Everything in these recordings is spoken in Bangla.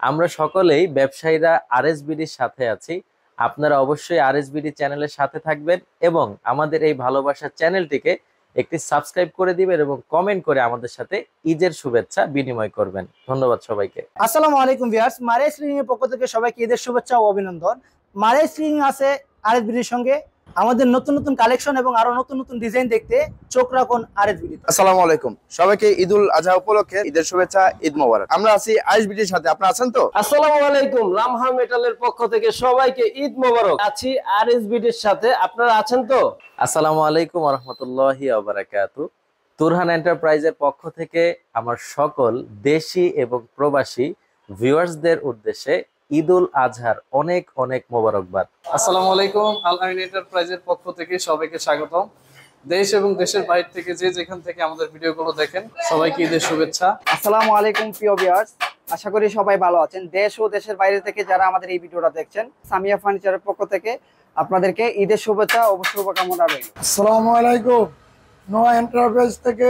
আমরা সকলেই ব্যবসায়ীরা আরএসবিডির সাথে আছি। আপনারা অবশ্যই আরএসবিডি চ্যানেলের সাথে থাকবেন এবং আমাদের এই ভালোবাসার চ্যানেলটিকে একটি সাবস্ক্রাইব করে দিবেন এবং কমেন্ট করে আমাদের সাথে ঈদের শুভেচ্ছা বিনিময় করবেন। ধন্যবাদ সবাইকে। আসসালামু আলাইকুম ভিউয়ার্স, মারে স্ট্রিং এর পক্ষ থেকে সবাইকে ঈদের শুভেচ্ছা ও অভিনন্দন। মারে স্ট্রিং আছে আরএসবিডির সঙ্গে। আমাদের নতুন নতুন কালেকশন এবং আরো নতুন নতুন ডিজাইন দেখতে চোখ রাখুন আরএসবিডি। আসসালামু আলাইকুম, সবাইকে ঈদুল আজহা উপলক্ষে ঈদের শুভেচ্ছা, ঈদ মোবারক। আমরা আছি আরএসবিডির সাথে, আপনারা আছেন তো? আসসালামু আলাইকুম, লামহা মেটালের পক্ষ থেকে সবাইকে ঈদ মোবারক। আছি আরএসবিডির সাথে, আপনারা আছেন তো? আসসালামু আলাইকুম ওয়া রাহমাতুল্লাহি ওয়া বারাকাতুহু। তুরহান এন্টারপ্রাইজের পক্ষ থেকে আমার সকল দেশি এবং প্রবাসী ভিউয়ার্সদের উদ্দেশ্যে ঈদুল আজহার অনেক অনেক মোবারকবাদ। আসসালামু আলাইকুম, আল আমিন এন্টারপ্রাইজের পক্ষ থেকে সবাইকে স্বাগতম। দেশ এবং দেশের বাইরে থেকে যে যেখান থেকে আমাদের ভিডিওগুলো দেখেন, সবাইকে ঈদের শুভেচ্ছা। আসসালামু আলাইকুম প্রিয় ভিউয়ার্স, আশা করি সবাই ভালো আছেন। দেশ ও দেশের বাইরে থেকে যারা আমাদের এই ভিডিওটা দেখছেন, সামিয়া ফার্নিচারের পক্ষ থেকে আপনাদেরকে ঈদের শুভেচ্ছা ও শুভকামনা রইল। আসসালামু আলাইকুম, নোয়া এন্টারপ্রাইজ থেকে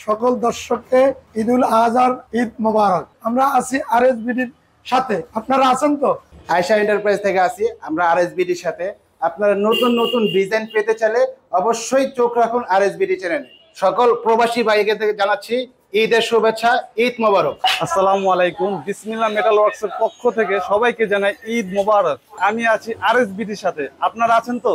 সকল দর্শককে ঈদুল আজহার ঈদ মোবারক। আমরা আছি আরএসবিডির সাথে, আপনারা আছেন তো? আয়েশা এন্টারপ্রাইজ থেকে আছি আমরা আরএসবিডির সাথে। আপনারা নতুন নতুন ডিজাইন পেতে চাইলে অবশ্যই চোখ রাখুন আরএসবিডি চ্যানেলে। সকল প্রবাসী ভাইকে থেকে জানাচ্ছি ঈদের শুভেচ্ছা, ঈদ মোবারক। আসসালামু আলাইকুম, বিসমিল্লাহ মেটাল ওয়ার্কসের পক্ষ থেকে সবাইকে জানাই ঈদ মোবারক। আমি আছি আরএসবিডির সাথে, আপনারা আছেন তো?